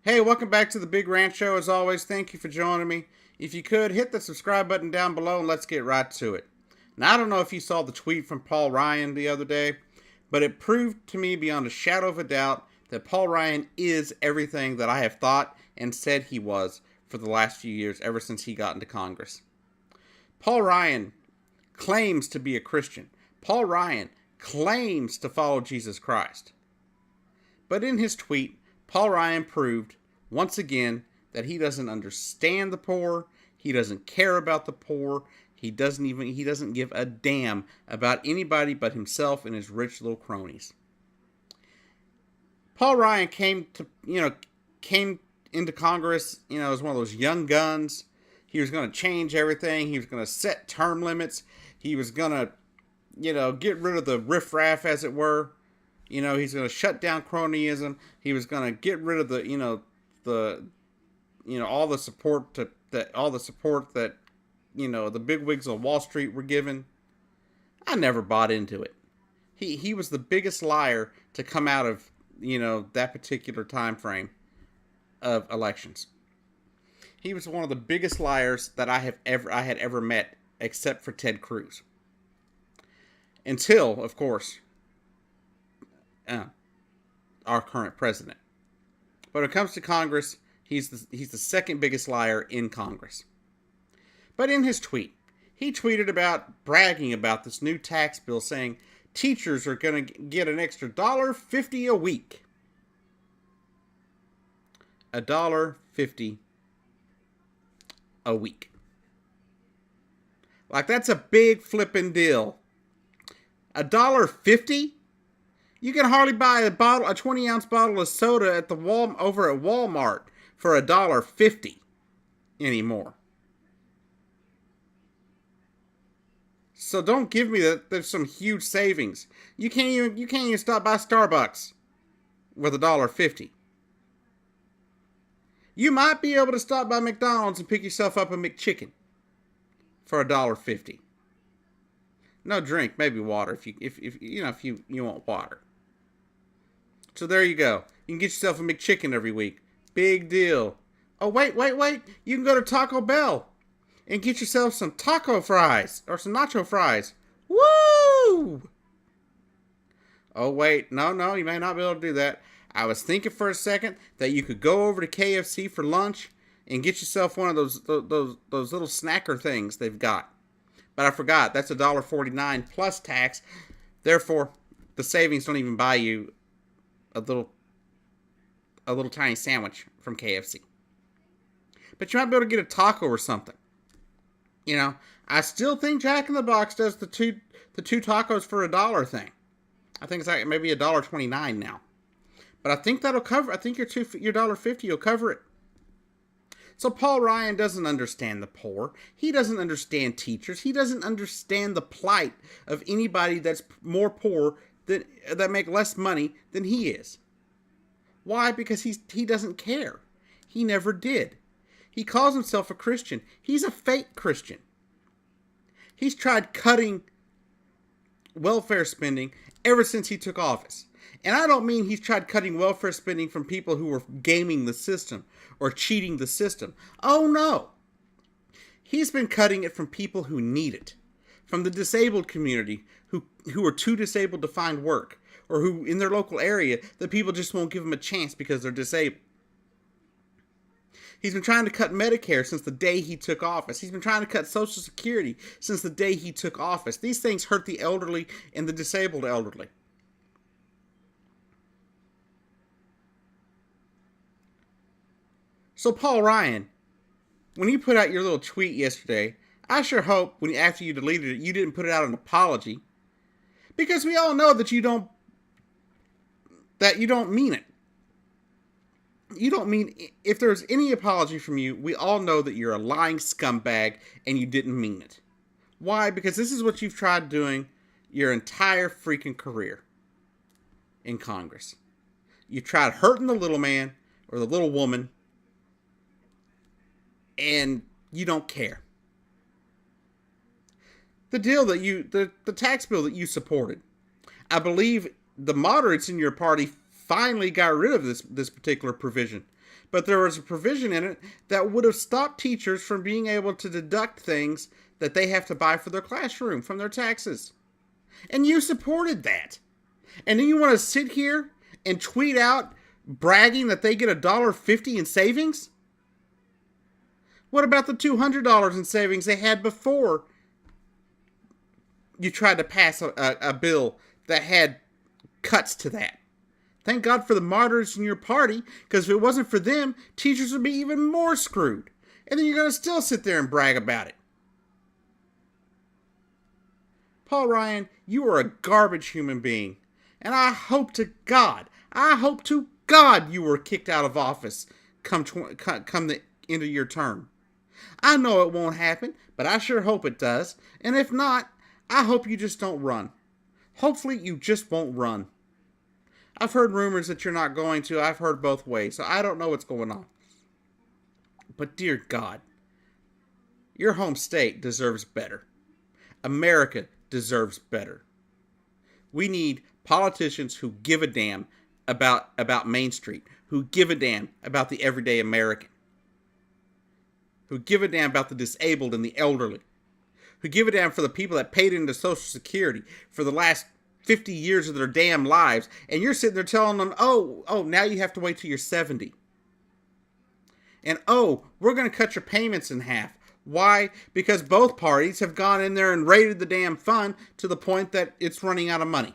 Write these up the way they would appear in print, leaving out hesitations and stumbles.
Hey, welcome back to the Big Ranch Show. As always, thank you for joining me. If you could, hit the subscribe button down below and let's get right to it. Now, I don't know if you saw the tweet from Paul Ryan the other day, but it proved to me beyond a shadow of a doubt that Paul Ryan is everything that I have thought and said he was for the last few years, ever since he got into Congress. Paul Ryan claims to be a Christian. Paul Ryan claims to follow Jesus Christ. But in his tweet, Paul Ryan proved once again that he doesn't understand the poor, he doesn't care about the poor, he doesn't give a damn about anybody but himself and his rich little cronies. Paul Ryan came into Congress, as one of those young guns. He was going to change everything. He was going to set term limits. He was going to, get rid of the riffraff, as it were. He's going to shut down cronyism. He was going to get rid of all the support that the bigwigs on Wall Street were given. I never bought into it. He was the biggest liar to come out of that particular time frame of elections. He was one of the biggest liars that I had ever met, except for Ted Cruz. Until, of course, our current president. But when it comes to Congress, he's the second biggest liar in Congress. But in his tweet, he tweeted about bragging about this new tax bill, saying teachers are going to get an extra $1.50 a week. $1.50 a week. Like, that's a big flipping deal. $1.50? You can hardly buy a 20-ounce bottle of soda at over at Walmart for $1.50 anymore. So don't give me that there's some huge savings. You can't even stop by Starbucks with $1.50. You might be able to stop by McDonald's and pick yourself up a McChicken for $1.50. No drink, maybe water if you want water. So there you go. You can get yourself a McChicken every week. Big deal. Oh, wait. You can go to Taco Bell and get yourself some taco fries or some nacho fries. Woo! Oh, wait. No, you may not be able to do that. I was thinking for a second that you could go over to KFC for lunch and get yourself one of those little snacker things they've got. But I forgot, that's $1.49 plus tax. Therefore, the savings don't even buy you a little tiny sandwich from KFC. But you might be able to get a taco or something. I still think Jack in the Box does the two tacos for $1 thing. I think it's like maybe $1.29 now. But I think that'll cover. I think your $1.50 will cover it. So Paul Ryan doesn't understand the poor. He doesn't understand teachers. He doesn't understand the plight of anybody that's more poor that make less money than he is. Why? Because he doesn't care. He never did. He calls himself a Christian. He's a fake Christian. He's tried cutting welfare spending ever since he took office. And I don't mean he's tried cutting welfare spending from people who were gaming the system or cheating the system. Oh no. He's been cutting it from people who need it. From the disabled community who are too disabled to find work. Or who, in their local area, the people just won't give them a chance because they're disabled. He's been trying to cut Medicare since the day he took office. He's been trying to cut Social Security since the day he took office. These things hurt the elderly and the disabled elderly. So Paul Ryan, when you put out your little tweet yesterday, I sure hope after you deleted it, you didn't put it out an apology. Because we all know that you don't mean it. You don't mean, if there's any apology from you, we all know that you're a lying scumbag and you didn't mean it. Why? Because this is what you've tried doing your entire freaking career in Congress. You tried hurting the little man or the little woman, and you don't care. The tax bill that you supported, I believe the moderates in your party finally got rid of this particular provision. But there was a provision in it that would have stopped teachers from being able to deduct things that they have to buy for their classroom from their taxes. And you supported that. And then you want to sit here and tweet out bragging that they get $1.50 in savings? What about the $200 in savings they had before you tried to pass a bill that had cuts to that? Thank God for the martyrs in your party, because if it wasn't for them, teachers would be even more screwed. And then you're going to still sit there and brag about it. Paul Ryan, you are a garbage human being. And I hope to God you were kicked out of office come the end of your term. I know it won't happen, but I sure hope it does. And if not, I hope you just don't run. Hopefully you just won't run. I've heard rumors that you're not going to. I've heard both ways, so I don't know what's going on. But dear God, your home state deserves better. America deserves better. We need politicians who give a damn about Main Street, who give a damn about the everyday American, who give a damn about the disabled and the elderly, who give a damn for the people that paid into Social Security for the last 50 years of their damn lives, and you're sitting there telling them, oh, now you have to wait till you're 70. And we're going to cut your payments in half. Why? Because both parties have gone in there and raided the damn fund to the point that it's running out of money.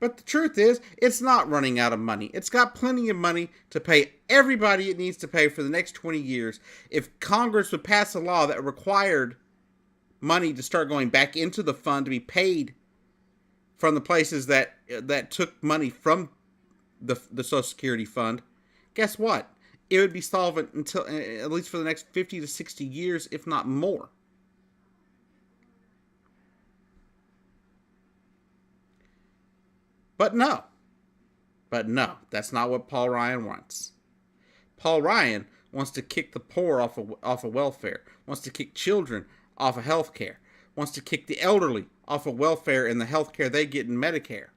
But the truth is, it's not running out of money. It's got plenty of money to pay everybody it needs to pay for the next 20 years. If Congress would pass a law that required money to start going back into the fund to be paid from the places that took money from the Social Security fund, guess what? It would be solvent until at least for the next 50 to 60 years, if not more. But no, that's not what Paul Ryan wants. Paul Ryan wants to kick the poor off of welfare, wants to kick children off of health care, wants to kick the elderly off of welfare and the health care they get in Medicare.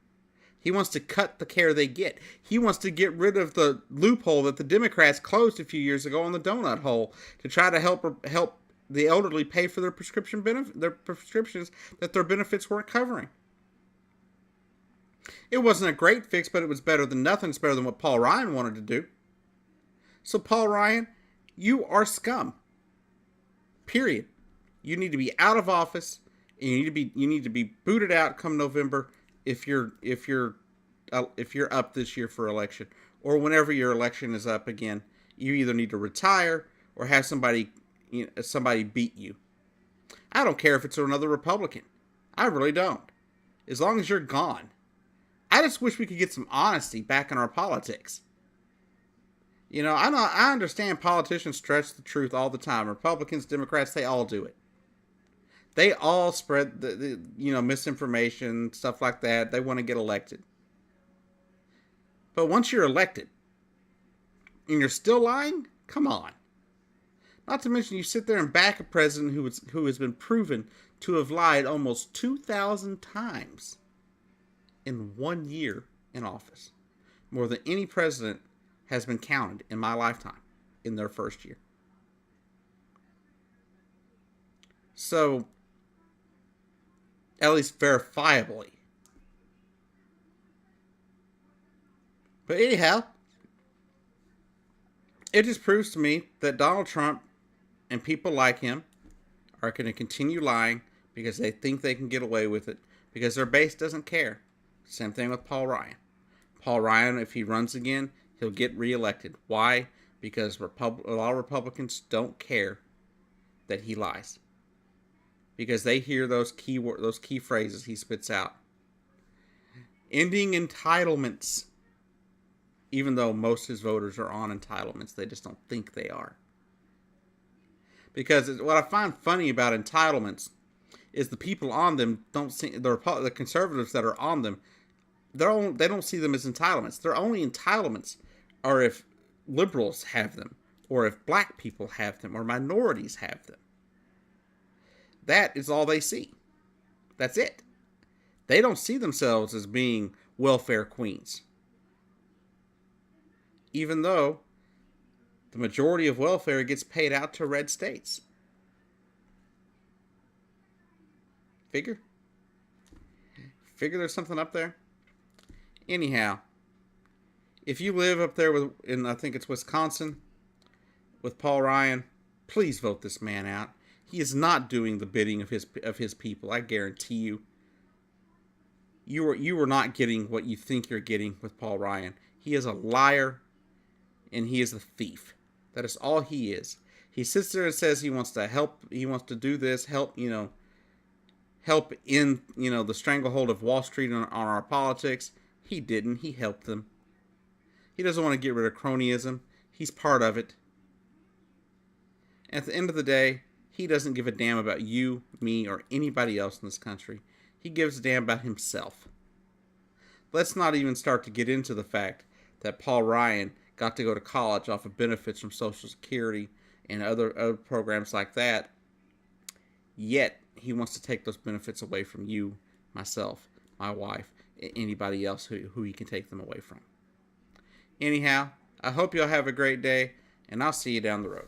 He wants to cut the care they get. He wants to get rid of the loophole that the Democrats closed a few years ago on the donut hole to try to help the elderly pay for their prescriptions that their benefits weren't covering. It wasn't a great fix, but it was better than nothing. It's better than what Paul Ryan wanted to do. So Paul Ryan, you are scum. Period. You need to be out of office. And you need to be booted out come November if you're up this year for election, or whenever your election is up again. You either need to retire or have somebody beat you. I don't care if it's another Republican. I really don't. As long as you're gone. I just wish we could get some honesty back in our politics. You know, I understand politicians stretch the truth all the time. Republicans, Democrats, they all do it. They all spread the misinformation, stuff like that. They want to get elected. But once you're elected and you're still lying, come on. Not to mention you sit there and back a president who has been proven to have lied almost 2,000 times in 1 year in office. More than any president has been counted in my lifetime in their first year. So, at least verifiably. But anyhow, it just proves to me that Donald Trump and people like him are going to continue lying because they think they can get away with it, because their base doesn't care. Same thing with Paul Ryan. Paul Ryan, if he runs again, he'll get reelected. Why? Because a lot of Republicans don't care that he lies. Because they hear those key phrases he spits out. Ending entitlements. Even though most of his voters are on entitlements, they just don't think they are. Because what I find funny about entitlements is the people on them don't see the conservatives that are on them. They don't see them as entitlements. Their only entitlements are if liberals have them, or if black people have them, or minorities have them. That is all they see. That's it. They don't see themselves as being welfare queens. even though the majority of welfare gets paid out to red states. Figure? Figure there's something up there? Anyhow, if you live up there in I think it's Wisconsin with Paul Ryan, please vote this man out. He is not doing the bidding of his people. I guarantee you. You are not getting what you think you're getting with Paul Ryan. He is a liar, and he is a thief. That is all he is. He sits there and says he wants to help. He wants to do this, help help in the stranglehold of Wall Street on our politics. He didn't. He helped them. He doesn't want to get rid of cronyism. He's part of it. At the end of the day, he doesn't give a damn about you, me, or anybody else in this country. He gives a damn about himself. Let's not even start to get into the fact that Paul Ryan got to go to college off of benefits from Social Security and other programs like that. Yet, he wants to take those benefits away from you, myself, my wife, anybody else who he can take them away from. Anyhow, I hope y'all have a great day, and I'll see you down the road.